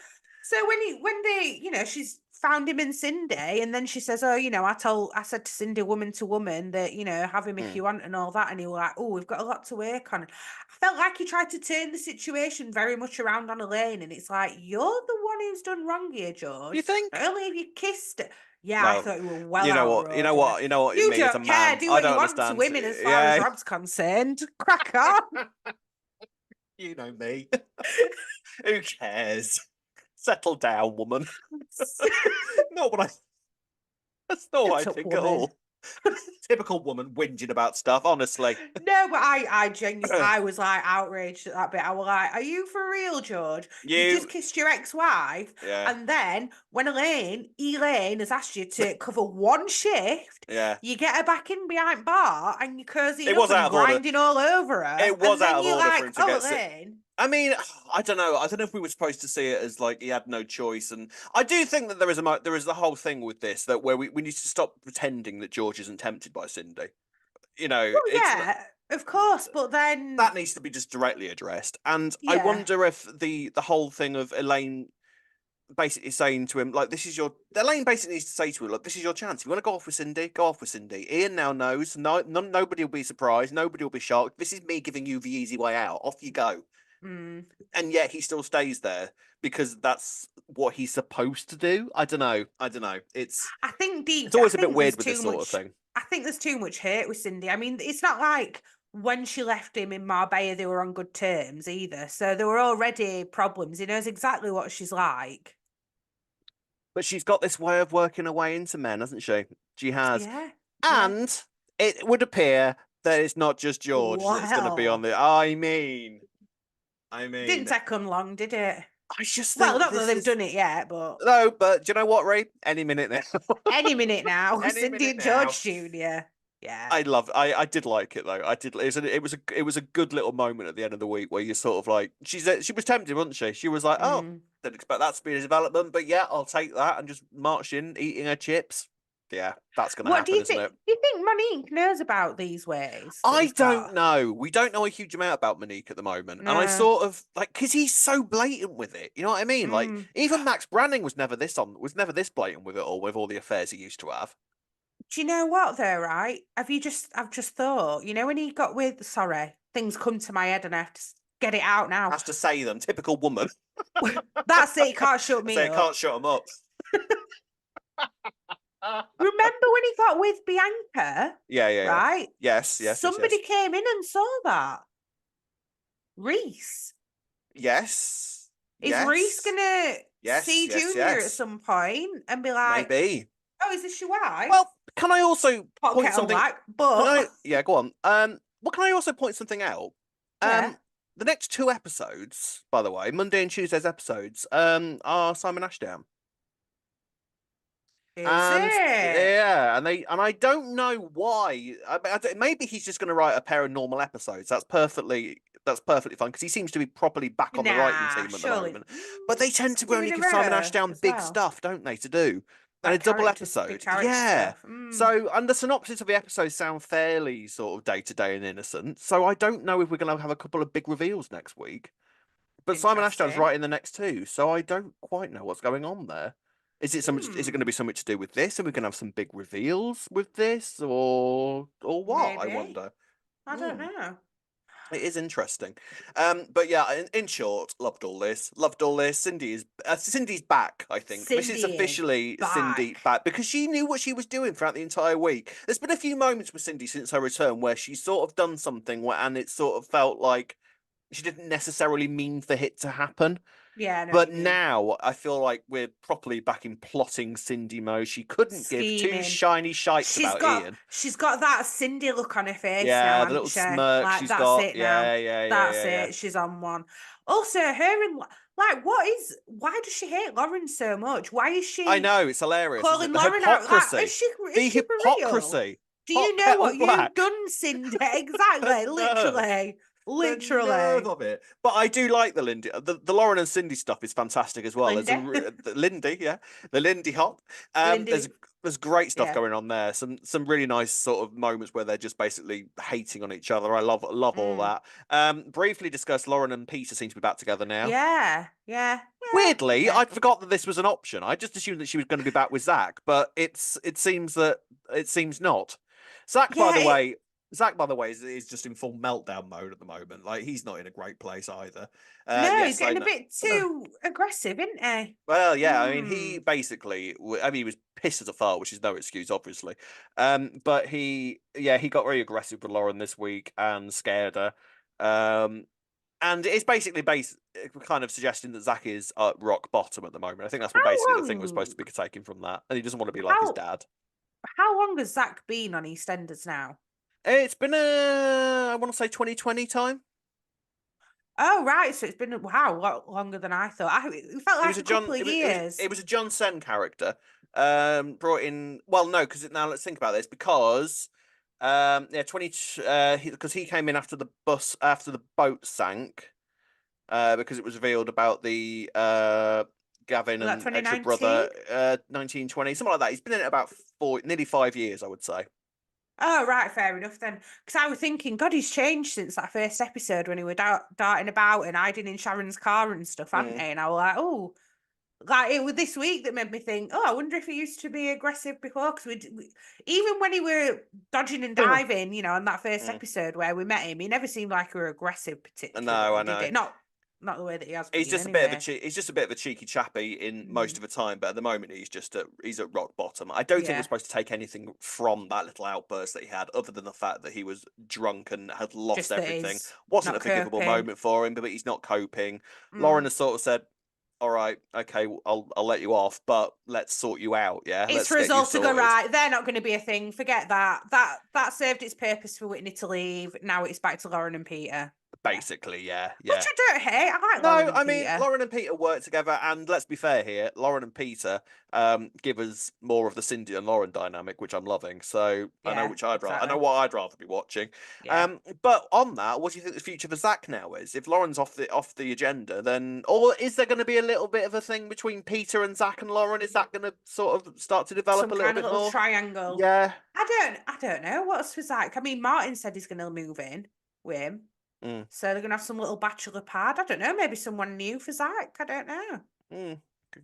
So when they, she's found him in Cindy, and then she says, "Oh, I said to Cindy, woman to woman, that have him if Hmm. you want and all that," and he was like, "Oh, we've got a lot to work on." I felt like he tried to turn the situation very much around on Elaine, and it's like you're the one who's done wrong here, You George. Not think? only have you kissed. Yeah, I Well, thought you were well you know what? You outroad. know Yeah, what? You know what? you Me as a don't care. man, Do I what you don't want to understand. women, as far as Yeah, Rob's concerned. Crack on. you know me. Who cares? Settle down, woman. Not what I. That's not what I Shut up, think at woman. all. Typical woman whinging about stuff. Honestly. No, but I genuinely, I was like outraged at that bit. I was like, "Are you for real, George? You've You. just kissed your ex-wife, Yeah. and then when Elaine has asked you to cover one shift, Yeah. you get her back in behind bar and you're cozying It up was and out of order. grinding all over her, It was and out then of you're order for like, him to oh, get sick. Elaine." I mean, I don't know. I don't know if we were supposed to see it as like he had no choice, and I do think that there is the whole thing with this that where we need to stop pretending that George isn't tempted by Cindy. Well, It's yeah, of course, but then, that needs to be just directly addressed. And I yeah. wonder if the whole thing of Elaine basically saying to him like, "This is your." Elaine basically needs to say to him, "Look, this is your chance. If you want to go off with Cindy, go off with Cindy. Ian now knows. Nobody will be surprised. Nobody will be shocked. This is me giving you the easy way out. Off you go." Mm. And yet he still stays there because that's what he's supposed to do. I don't know. I don't know. I think It's I always a bit think there's weird with this too sort of much. thing. I think there's too much hate with Cindy. I mean, it's not like when she left him in Marbella, they were on good terms either. So there were already problems. He knows exactly what she's like. But she's got this way of working her way into men, hasn't she? She has. Yeah, yeah. And it would appear that it's not just George that's going to be on Well, the. I didn't mean, take them long, did it? I just Well, think not that this they've is done it yet, but no. But do you know what, Ray? Any minute now. any minute now, Any Cindy minute and now. George Jr. Yeah. I did like it though. I did. It was a good little moment at the end of the week where you sort of like she was tempted, wasn't she? She was like, oh, Mm. Didn't expect that to be a development, but yeah, I'll take that and just march in, eating her chips. Yeah, that's going to What do happen, you isn't think? it? Do you think Monique knows about these ways that I he's don't got? know. We don't know a huge amount about Monique at the moment. And I No. sort of like, because he's so blatant with it. You know what I mean? Like, Mm. even Max Branning was never this blatant with it all, with all the affairs he used to have. Do you know what though, right? I've just thought, you know, when he got with, sorry, things come to my head and I have to get it out now. Has to say them. Typical woman. That's it, you can't shut I me say I up. can't shut him up. Remember when he got with Bianca? Yeah. Right? Yes. Somebody came in and saw that. Reese. Yes. Is Reese Yes. gonna see Junior at Yes. some point and be like, Maybe. "Oh, is this your wife?" Well, can I also Pot point kettle something? black, but Yeah, go on. Well, can I also point something out? yeah, The next 2 episodes, by the way, Monday and Tuesday's episodes, are Simon Ashdown. is And it? yeah, and I don't know why. Maybe he's just going to write a pair of normal episodes. That's perfectly fine because he seems to be properly back on the writing Nah, team at the surely moment. But they tend to two only in a give Simon row Ashdown as big well. stuff, don't they, to do? And a Like double big episode. character Yeah. stuff. So, and the synopsis of the episodes sound fairly sort of day to day and innocent. So I don't know if we're going to have a couple of big reveals next week. But Simon Ashdown's Interesting. writing the next two, so I don't quite know what's going on there. Is it going to be something to do with this? Are we going to have some big reveals with this, or what? I Maybe. wonder. I don't Hmm. know. It is interesting. But yeah, in short, loved all this. Loved all this. Cindy's back, I think. This is Cindy is officially Cindy back. back because she knew what she was doing throughout the entire week. There's been a few moments with Cindy since her return where she's sort of done something and it sort of felt like she didn't necessarily mean for it to happen. Yeah, I know what But you mean. now I feel like we're properly back in plotting Cindy mode. She couldn't give two Scheming. shiny shites about Ian. She's got that Cindy look on her face now, Yeah, the hasn't little she? smirk Like she's that's got. it now. That's Yeah. it. She's on one. Also, her and like, why does she hate Lauren so much? Why is I she know, it's hilarious, isn't it? calling The Lauren out? Like, hypocrisy. is The she for real? hypocrisy. Do Pot you know kettle what you've black. done, Cindy? The Exactly. nerve. Literally. The nerve Literally. of it. But I do like the Lindy. The Lauren and Cindy stuff is fantastic as well. There's Linda. the Lindy, yeah, the Lindy hop. Lindy. There's great stuff Yeah. going on there. Some really nice sort of moments where they're just basically hating on each other. I love all Mm. that. Briefly discussed. Lauren and Peter seem to be back together now. Yeah. Weirdly, Okay. I'd forgot that this was an option. I just assumed that she was going to be back with Zach, but it seems not. Zach, by Yeah, the way, is just in full meltdown mode at the moment. Like he's not in a great place either. no, he's Yes, I getting a know. bit too aggressive, isn't he? Well, yeah, I mean, Hmm. he basically, he was pissed as a fart, which is no excuse, obviously. But he got very aggressive with Lauren this week and scared her. And it's basically kind of suggesting that Zach is at rock bottom at the moment. I think that's what How basically the thing was supposed long? to be taken from that, and he doesn't want to be like his How dad. how long has Zach been on EastEnders now? It's been I want to say 2020 time. Oh right, so it's been wow, a lot longer than I thought. It felt It was like a a couple of it years. was a John Sen character. Brought in. Well, no, because now let's think about this. Because yeah, because he came in after the boat sank. Because it was revealed about the Gavin Was that and extra 2019? brother 1920 something like that. He's been in it about nearly 5 years, I would say. Oh right, fair enough then. Because I was thinking, God, he's changed since that first episode when he was darting about and hiding in Sharon's car and stuff, hadn't Mm. he? And I was like, oh, like it was this week that made me think, oh, I wonder if he used to be aggressive before. Because even when he were dodging and diving, you know, on that first Mm. episode where we met him, he never seemed like he were aggressive No, I particularly, did know. it? Not the way that he has He's been just a bit of a anyway. he's just a bit of a cheeky chappy in most Mm, of the time, but at the moment he's at rock bottom. I don't think we're yeah, supposed to take anything from that little outburst that he had, other than the fact that he was drunk and had lost just that everything. he's Wasn't a not forgivable coping. moment for him, but he's not coping. Lauren Mm. has sort of said, "All right, okay, I'll let you off, but let's sort you out. Yeah, It's let's for us get you all to go sorted." right. They're not going to be a thing. Forget that. That served its purpose for Whitney to leave. Now it's back to Lauren and Peter. Basically, yeah. Which I don't hate. I like No, Lauren and I mean, Peter. Lauren and Peter work together, and let's be fair here, Lauren and Peter give us more of the Cindy and Lauren dynamic, which I'm loving. So I know Yeah, which I'd rather. I know exactly. what I'd rather be watching. Yeah. But on that, what do you think the future for Zach now is? If Lauren's off the agenda, then or is there going to be a little bit of a thing between Peter and Zach and Lauren? Is that going to sort of start to develop Some a little kind of bit little more? triangle. Yeah. I don't know what's for Zach. I mean, Martin said he's going to move in with him. Mm. So they're going to have some little bachelor pad. I don't know, maybe someone new for Zach. I don't know. You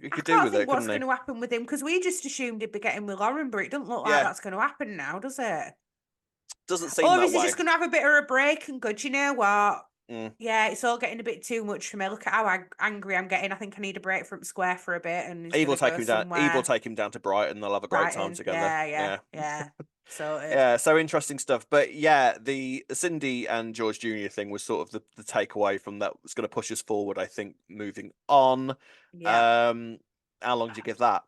I could do can't with think it, what's couldn't going he? to happen with him because we just assumed he'd be getting with Lauren, but it doesn't look like Yeah. that's going to happen now, does it? Doesn't seem Or that is he way. just going to have a bit of a break and go, do you know what? Mm. Yeah, it's all getting a bit too much for me. Look at how angry I'm getting. I think I need a break from Square for a bit, and he's Eve going will to go take him down. Eve will somewhere. take him down to Brighton. They'll have a great time Brighton. together. Yeah, yeah, Yeah. yeah. Sorted. Yeah, so interesting stuff. But yeah, the Cindy and George Jr. thing was sort of the takeaway from that was going to push us forward, I think, moving on. Yeah. How long do you give that?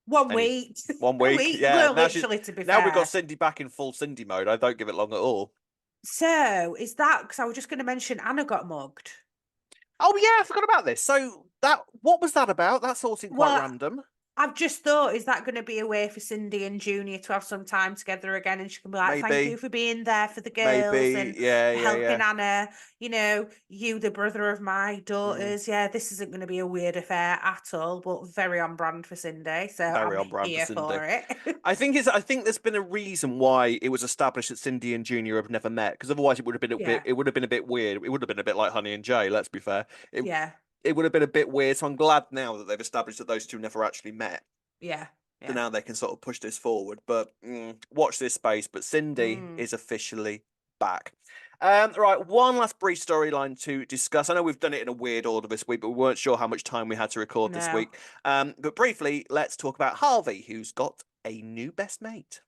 1 Any week. 1 A week? week. Yeah. Well, literally, to be Now we've got fair. Cindy back in full Cindy mode. I don't give it long at all. So, is that because I was just going to mention Anna got mugged? Oh yeah, I forgot about this. So what was that about? That all seemed quite Well, random. I've just thought, is that going to be a way for Cindy and Junior to have some time together again? And she can be like, thank you Maybe. for being there for the girls Maybe. and Yeah, for yeah, helping yeah. Anna. You know, you, the brother of my Mm. daughters. Yeah, this isn't going to be a weird affair at all, but very on brand for Cindy. So Very I'm on brand for here Cindy. for it. I think there's been a reason why it was established that Cindy and Junior have never met, because otherwise Yeah, it would have been a bit weird. It would have been a bit like Honey and Jay, let's be fair. yeah, It would have been a bit weird. So I'm glad now that they've established that those two never actually met. yeah, So yeah. now they can sort of push this forward. But watch this space. But Cindy Mm. is officially back. Right, one last brief storyline to discuss. I know we've done it in a weird order this week, but we weren't sure how much time we had to record this No. week. But briefly, let's talk about Harvey, who's got a new best mate.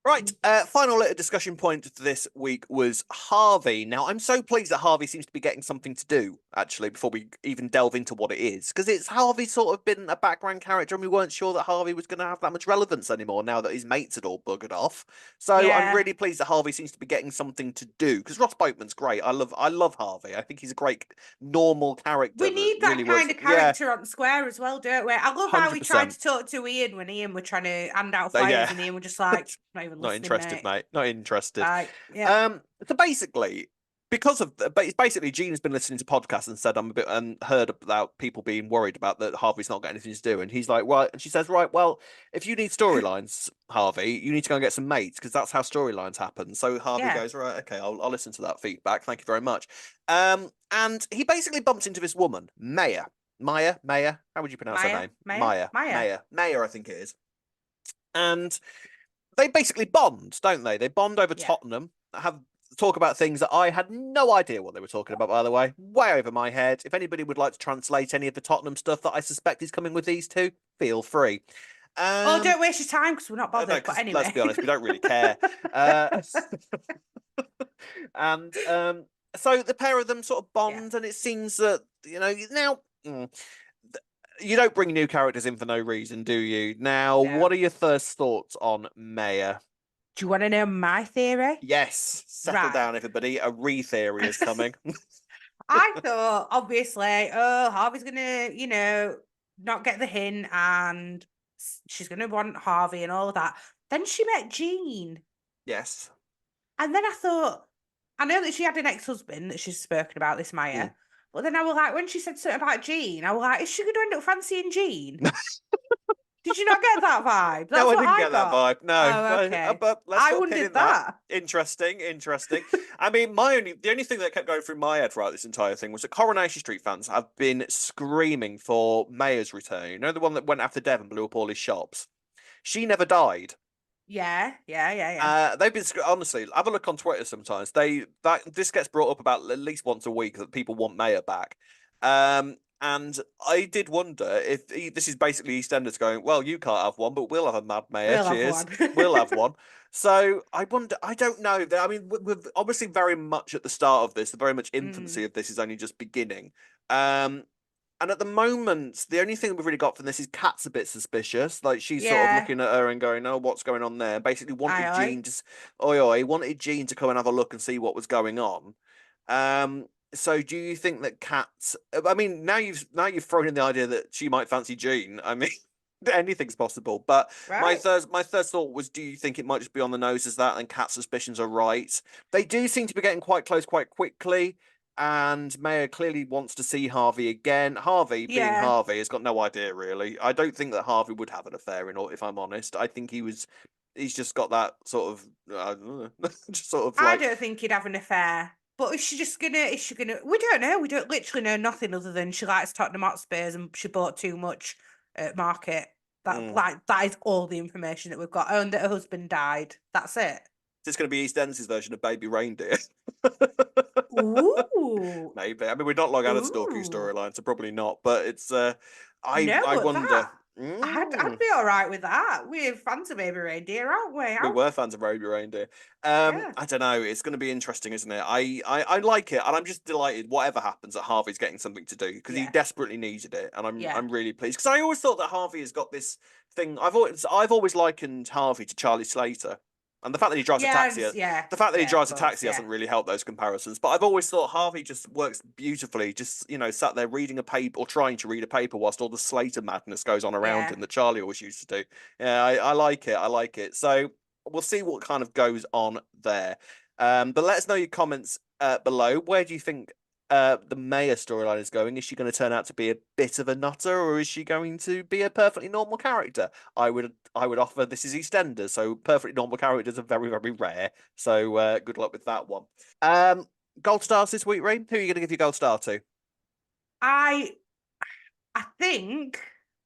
Right, final little discussion point this week was Harvey. Now, I'm so pleased that Harvey seems to be getting something to do, actually, before we even delve into what it is. Because it's Harvey's sort of been a background character, and we weren't sure that Harvey was going to have that much relevance anymore now that his mates had all buggered off. So I'm Yeah. really pleased that Harvey seems to be getting something to do. Because Ross Boatman's great. I love Harvey. I think he's a great, normal character We that need really that works. kind of Yeah, character on Square as well, don't we? I love how we tried 100%. to talk to Ian when Ian were trying to hand out So, flyers yeah. and Ian were just like, not even Not listening, interested, mate. mate. Not interested. Right, yeah. So basically, because of basically, Gene's been listening to podcasts and said I'm a bit and heard about people being worried about that Harvey's not got anything to do, and he's like, right, and she says, right, well, if you need storylines, Harvey, you need to go and get some mates because that's how storylines happen. So Harvey Yeah. goes, right, okay, I'll listen to that feedback. Thank you very much. And he basically bumps into this woman, Maya. Maya, how would you pronounce her name? Maya, I think it is. And they basically bond, don't they? They bond over Yeah. Tottenham, have talk about things that I had no idea what they were talking about, by the way. Way over my head. If anybody would like to translate any of the Tottenham stuff that I suspect is coming with these two, feel free. Oh, don't waste your time because we're not No, bothered. But 'cause anyway. let's be honest, we don't really care. And so the pair of them sort of bond, and it seems that, you know, now you don't bring new characters in for no reason, do you? Now, No. what are your first thoughts on Maya? Do you want to know my theory? Yes, settle down, everybody. A re-theory is coming. I thought, obviously, oh, Harvey's gonna, you know, not get the hint, and she's gonna want Harvey and all of that. Then she met Jean, Yes. and then I thought, I know that she had an ex-husband that she's spoken about, this Maya, but then I was like, when she said something about Jean, I was like, is she gonna end up fancying Jean? Did you not get that vibe? That's No, I what didn't I get that got. vibe. No. Oh, okay. But let's I put a pin in wondered that. that. Interesting. I mean, the only thing that kept going through my head throughout this entire thing was that Coronation Street fans have been screaming for Mayor's return. You know, the one that went after Dev and blew up all his shops? She never died. Yeah. They've been honestly. Have a look on Twitter sometimes. This gets brought up about at least once a week that people want Mayor back. And I did wonder if this is basically EastEnders going, well, you can't have one, but we'll have a mad Mayor. We'll have Cheers, one. we'll have one. So I wonder. I don't know. I mean, we're obviously very much at the start of this. The very much infancy of this is only just beginning. And at the moment, the only thing we've really got from this is Kat's a bit suspicious. Like she's sort of Yeah. looking at her and going, "Oh, what's going on there?" Basically, wanted Aye, Jean to, wanted Jean to come and have a look and see what was going on. So do you think that Kat? I mean, now you've thrown in the idea that she might fancy Jean. I mean, anything's possible. But right. my third thought was, do you think it might just be on the nose as that, and Kat's suspicions are right? They do seem to be getting quite close quite quickly. And Mayor clearly wants to see Harvey again. Harvey, being Yeah. Harvey, has got no idea really. I don't think that Harvey would have an affair, if I'm honest. I think he's just got that sort of, just sort of I like. don't think he'd have an affair. But is she gonna, we don't know. We don't literally know nothing other than she likes Tottenham Hotspurs and she bought too much at market. That is all the information that we've got. And that her husband died. That's it. It's going to be EastEnders' version of Baby Reindeer. Ooh. Maybe. I mean, we're not long out of stalking Ooh. storyline, so probably not. But it's No, I but wonder. that I'd be all right with that. We're fans of Baby Reindeer, aren't we? We were fans of Baby Reindeer. Yeah. I don't know. It's going to be interesting, isn't it? I like it, and I'm just delighted. Whatever happens, that Harvey's getting something to do because he Yeah. desperately needed it, and Yeah. I'm really pleased because I always thought that Harvey has got this thing. I've always likened Harvey to Charlie Slater. And the fact that he drives a taxi, the fact that he drives a taxi hasn't really helped those comparisons. But I've always thought Harvey just works beautifully, just sat there reading a paper or trying to read a paper whilst all the Slater madness goes on around him that Charlie always used to do. Yeah, I like it. I like it. So we'll see what kind of goes on there. But let us know your comments below. Where do you think the Mayor storyline is going? Is she going to turn out to be a bit of a nutter, or is she going to be a perfectly normal character? I would offer, this is EastEnders, so perfectly normal characters are very, very rare. So good luck with that one. Gold stars this week, Ray. Who are you going to give your gold star to? I think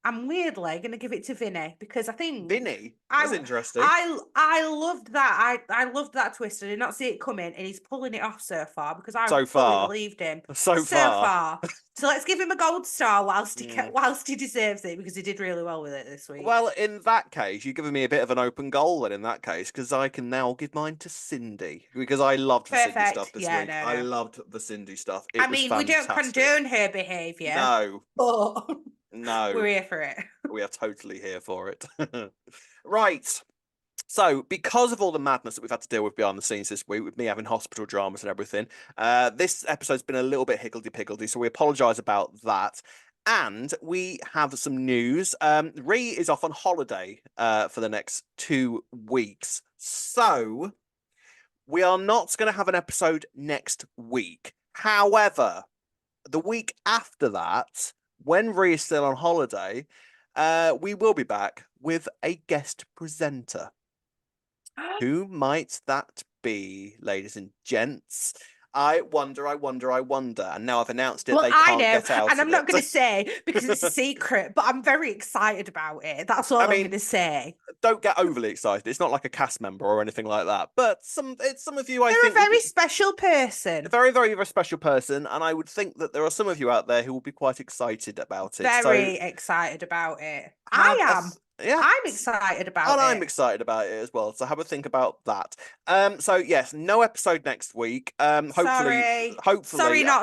I'm weirdly going to give it to Vinny because I think Vinny. That's interesting. I loved that. I loved that twist. I did not see it coming, and he's pulling it off so far because I fully believed him. So far. So let's give him a gold star whilst he deserves it because he did really well with it this week. Well, in that case, you've given me a bit of an open goal then. In that case, because I can now give mine to Cindy because I loved the Cindy stuff this week. No. I loved the Cindy stuff. It was fantastic. We don't condone her behaviour. No, but no, we're here for it. We are totally here for it. Right. So, because of all the madness that we've had to deal with behind the scenes this week, with me having hospital dramas and everything, this episode's been a little bit higgledy-piggledy, so we apologise about that. And we have some news. Ree is off on holiday for the next 2 weeks. So, we are not going to have an episode next week. However, the week after that, when Ree is still on holiday, we will be back with a guest presenter. Who might that be, ladies and gents? I wonder. And now I've announced it. Well, they can't get out. And I'm not going to say because it's a secret, but I'm very excited about it. That's all I'm going to say. Don't get overly excited. It's not like a cast member or anything like that. But some of you, They're a very special person. A very, very, very special person. And I would think that there are some of you out there who will be quite excited about it. Very excited about it. I am. Yeah, I'm excited about it. And I'm excited about it as well. So have a think about that. So yes, no episode next week. Hopefully.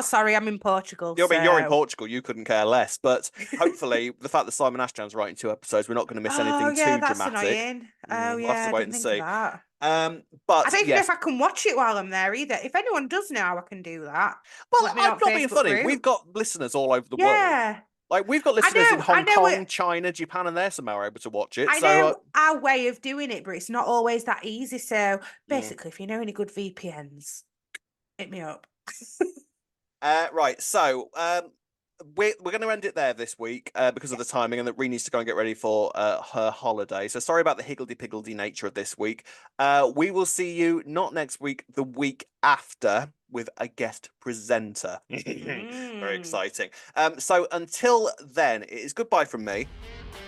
Sorry, I'm in Portugal. I mean, you're in Portugal, you couldn't care less. But hopefully the fact that Simon Ashdown's writing 2 episodes, we're not going to miss anything too that's dramatic. Annoying. We'll have to wait and see. That. But I don't even know if I can watch it while I'm there either. If anyone does know how I can do that. Well, I'm not being funny. Group. We've got listeners all over the world. Like, we've got listeners in Hong Kong, China, Japan, and they're somehow able to watch it. I know our way of doing it, but it's not always that easy. So, basically, if you know any good VPNs, hit me up. Right, so we're going to end it there this week because of the timing, and that Ree needs to go and get ready for her holiday. So sorry about the higgledy-piggledy nature of this week. We will see you not next week, the week after, with a guest presenter. Very exciting. So until then, it is goodbye from me.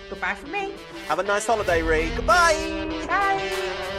Goodbye from me. Have a nice holiday, Ree. Goodbye. Bye.